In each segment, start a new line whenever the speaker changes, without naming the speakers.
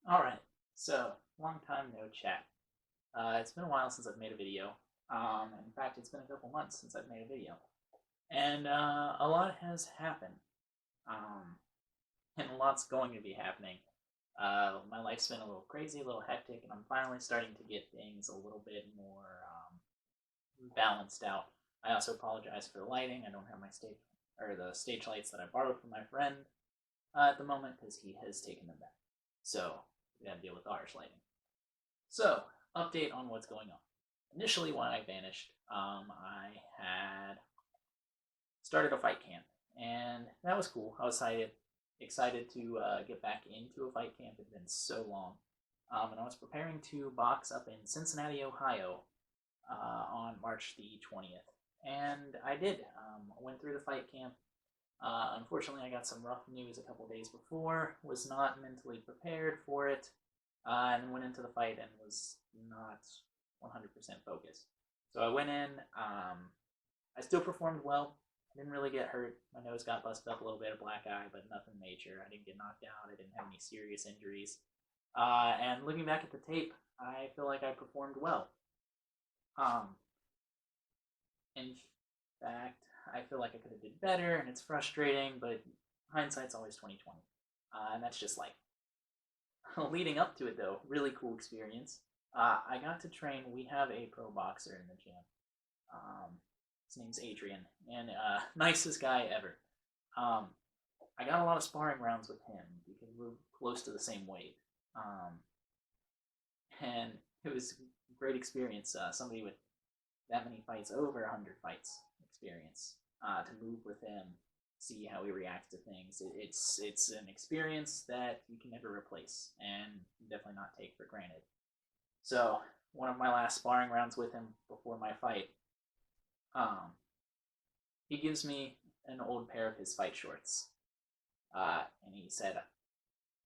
Alright, so, long time no chat. It's been a while since I've made a video. In fact, it's been a couple months since I've made a video. And a lot has happened. Um, and a lot's going to be happening. My life's been a little crazy, a little hectic, and I'm finally starting to get things a little bit more balanced out. I also apologize for the lighting. I don't have my the stage lights that I borrowed from my friend at the moment because he has taken them back. So we gotta deal with harsh lighting. So, update on what's going on. Initially, when I vanished, I had started a fight camp, and that was cool. I was excited to get back into a fight camp. It had been so long. And I was preparing to box up in Cincinnati, Ohio on March the 20th. And I did. I went through the fight camp. Unfortunately, I got some rough news a couple days before, was not mentally prepared for it, and then went into the fight and was not 100% focused. So I went in, I still performed well, didn't really get hurt. My nose got busted up a little bit, a black eye, but nothing major. I didn't get knocked out, I didn't have any serious injuries. And looking back at the tape, I feel like I performed well. In fact, I feel like I could have did better, and it's frustrating, but hindsight's always 2020. And that's just life. Leading up to it, though, really cool experience. I got to train. We have a pro boxer in the gym. His name's Adrian, and nicest guy ever. I got a lot of sparring rounds with him because we're close to the same weight, and it was a great experience. Somebody with that many fights, over 100 fights experience, to move with him, see how he reacts to things. It's an experience that you can never replace and definitely not take for granted. So one of my last sparring rounds with him before my fight, he gives me an old pair of his fight shorts, and he said,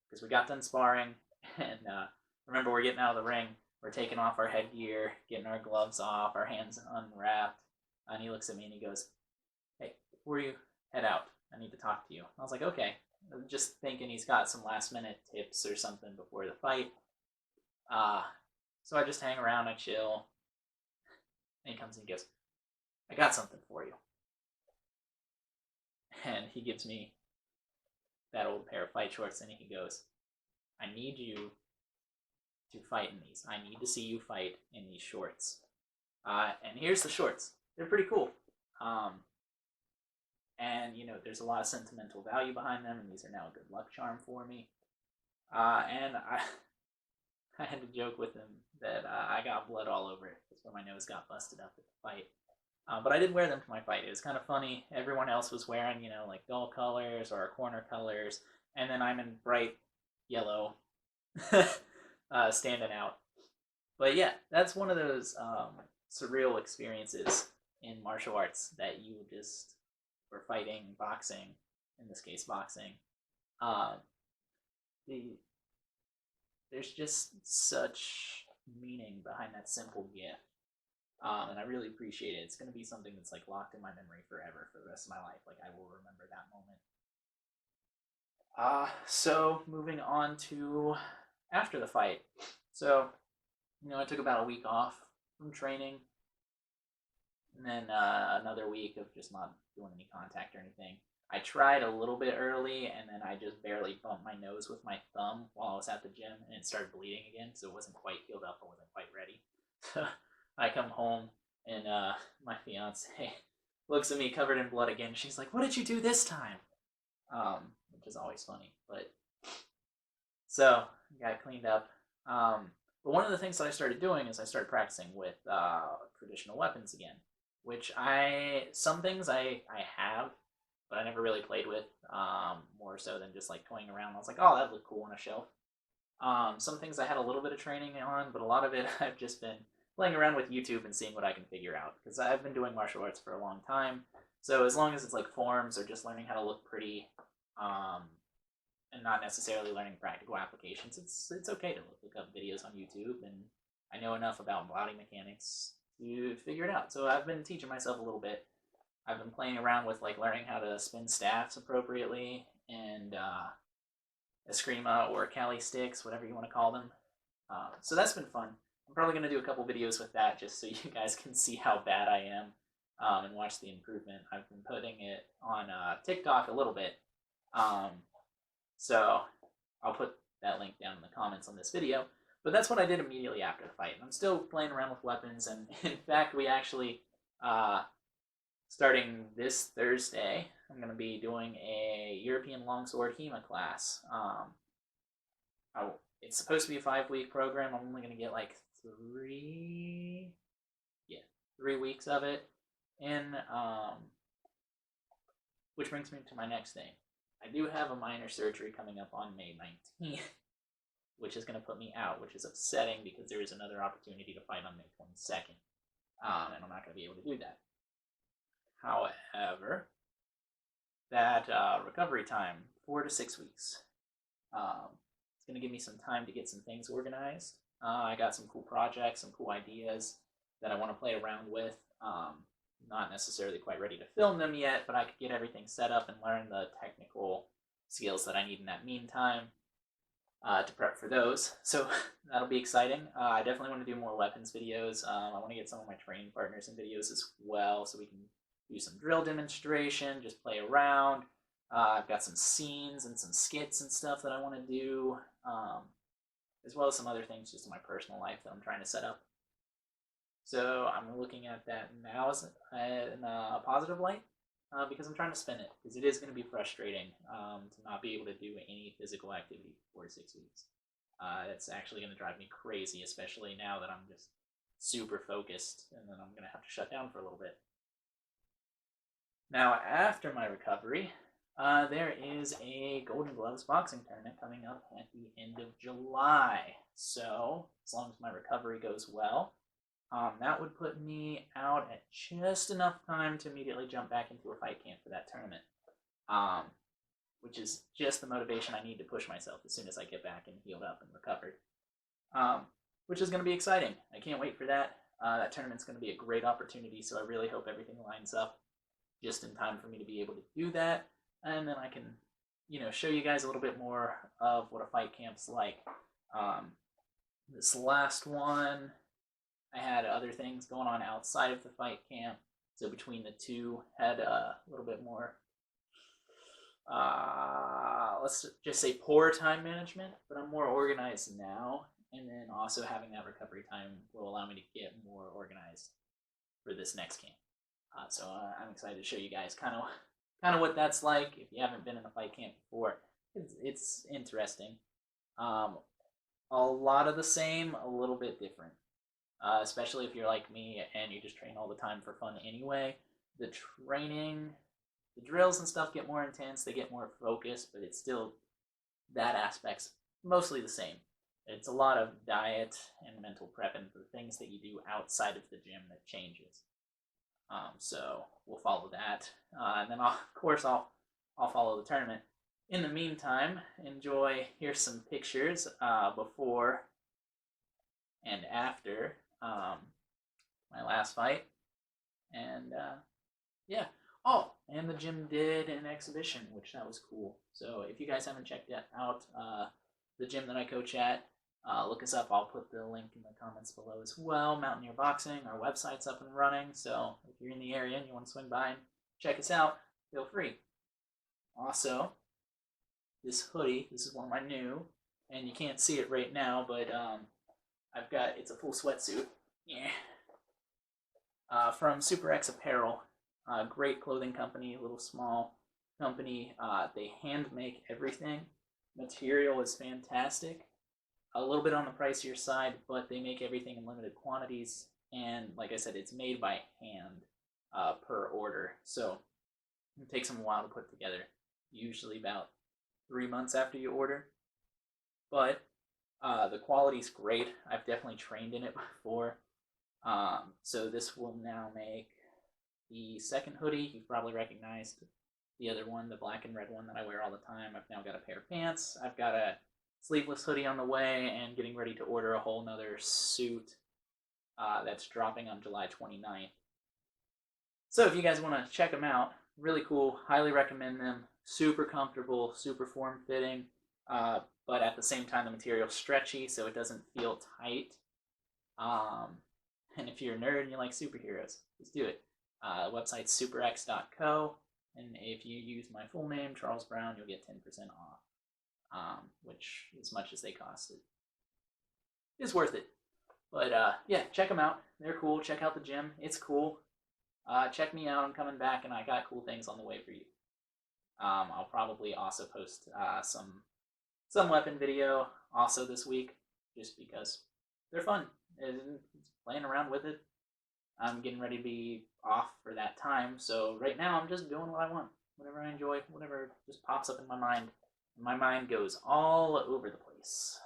because we got done sparring, and remember we're getting out of the ring, we're taking off our headgear, getting our gloves off, our hands unwrapped, and he looks at me and he goes, "Hey, before you head out, I need to talk to you." I was like, "Okay." Just thinking he's got some last minute tips or something before the fight. So I just hang around, I chill, and he comes and he goes, "I got something for you." And he gives me that old pair of fight shorts and he goes, "I need you to fight in these. I need to see you fight in these shorts." And here's the shorts. They're pretty cool. And, there's a lot of sentimental value behind them, and these are now a good luck charm for me. And I had to joke with him that I got blood all over it. That's why my nose got busted up at the fight. But I did wear them to my fight. It was kind of funny. Everyone else was wearing, like dull colors or corner colors, and then I'm in bright yellow, standing out. But yeah, that's one of those surreal experiences in martial arts that you just were fighting, boxing, in this case, boxing. Uh, the There's just such meaning behind that simple gift. And I really appreciate it. It's going to be something that's like locked in my memory forever for the rest of my life. Like, I will remember that moment. So moving on to after the fight. So, I took about a week off from training, and then another week of just not doing any contact or anything. I tried a little bit early, and then I just barely bumped my nose with my thumb while I was at the gym, and it started bleeding again, so it wasn't quite healed up. I wasn't quite ready. So I come home, and my fiance looks at me covered in blood again. She's like, "What did you do this time?" Which is always funny. But so got cleaned up. But one of the things that I started doing is I started practicing with traditional weapons again, which some things I have, but I never really played with, more so than just like toying around. I was like, "Oh, that looked cool on a shelf." Some things I had a little bit of training on, but a lot of it I've just been playing around with YouTube and seeing what I can figure out, because I've been doing martial arts for a long time. So as long as it's like forms or just learning how to look pretty, and not necessarily learning practical applications, it's okay to look up videos on YouTube, and I know enough about body mechanics to figure it out. So I've been teaching myself a little bit. I've been playing around with like learning how to spin staffs appropriately, and Eskrima or Cali sticks, whatever you want to call them. So that's been fun. I'm probably going to do a couple videos with that just so you guys can see how bad I am and watch the improvement. I've been putting it on TikTok a little bit. So I'll put that link down in the comments on this video. But that's what I did immediately after the fight. I'm still playing around with weapons, and in fact, we actually, starting this Thursday, I'm going to be doing a European Longsword HEMA class. It's supposed to be a 5-week program. I'm only going to get like 3 weeks of it in, which brings me to my next thing. I do have a minor surgery coming up on May 19th, which is going to put me out, which is upsetting because there is another opportunity to fight on May 22nd, and I'm not going to be able to do that. However, that recovery time, 4 to 6 weeks, it's going to give me some time to get some things organized. I got some cool projects, some cool ideas that I want to play around with. Not necessarily quite ready to film them yet, but I could get everything set up and learn the technical skills that I need in that meantime to prep for those. So that'll be exciting. I definitely want to do more weapons videos. I want to get some of my training partners in videos as well so we can do some drill demonstration, just play around. I've got some scenes and some skits and stuff that I want to do, as well as some other things just in my personal life that I'm trying to set up. So I'm looking at that now as in a positive light because I'm trying to spin it, because it is going to be frustrating to not be able to do any physical activity for 4 to 6 weeks. It's actually going to drive me crazy, especially now that I'm just super focused, and then I'm going to have to shut down for a little bit. Now, after my recovery, there is a Golden Gloves boxing tournament coming up at the end of July. So, as long as my recovery goes well, that would put me out at just enough time to immediately jump back into a fight camp for that tournament, which is just the motivation I need to push myself as soon as I get back and healed up and recovered, which is going to be exciting. I can't wait for that. That tournament's going to be a great opportunity, so I really hope everything lines up just in time for me to be able to do that, and then I can, show you guys a little bit more of what a fight camp's like. This last one, I had other things going on outside of the fight camp, so between the two, had a little bit more, let's just say poor time management, but I'm more organized now, and then also having that recovery time will allow me to get more organized for this next camp. So I'm excited to show you guys kind of what that's like. If you haven't been in a fight camp before, it's interesting. A lot of the same, a little bit different. Especially if you're like me and you just train all the time for fun anyway. The training, the drills and stuff get more intense, they get more focused, but it's still, that aspect's mostly the same. It's a lot of diet and mental prep and the things that you do outside of the gym that changes. So we'll follow that, and then of course I'll follow the tournament. In the meantime, enjoy. Here's some pictures before and after my last fight, and yeah. Oh, and the gym did an exhibition, which that was cool. So if you guys haven't checked out the gym that I coach at, look us up. I'll put the link in the comments below as well. Mountaineer Boxing, our website's up and running, so if you're in the area and you want to swing by and check us out, feel free. Also, this hoodie, this is one of my new, and you can't see it right now, but it's a full sweatsuit. Yeah. From Super X Apparel, great clothing company, a little small company. They hand make everything. Material is fantastic. A little bit on the pricier side, but they make everything in limited quantities, and like I said, it's made by hand per order, so it takes them a while to put together, usually about 3 months after you order, but the quality's great. I've definitely trained in it before, so this will now make the second hoodie. You've probably recognized the other one, the black and red one that I wear all the time. I've now got a pair of pants, I've got a sleeveless hoodie on the way, and getting ready to order a whole nother suit that's dropping on July 29th. So if you guys want to check them out, really cool, highly recommend them. Super comfortable, super form-fitting. but at the same time the material's stretchy, so it doesn't feel tight. And if you're a nerd and you like superheroes, just do it. Website's superx.co, and if you use my full name, Charles Brown, you'll get 10% off, which, as much as they cost, it is worth it. But yeah, check them out. They're cool. Check out the gym. It's cool. Check me out. I'm coming back, and I got cool things on the way for you. I'll probably also post some weapon video also this week, just because they're fun. It's playing around with it. I'm getting ready to be off for that time, so right now I'm just doing what I want, whatever I enjoy, whatever just pops up in my mind. And my mind goes all over the place.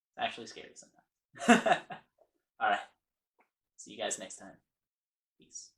It's actually scary sometimes. All right. See you guys next time. Peace.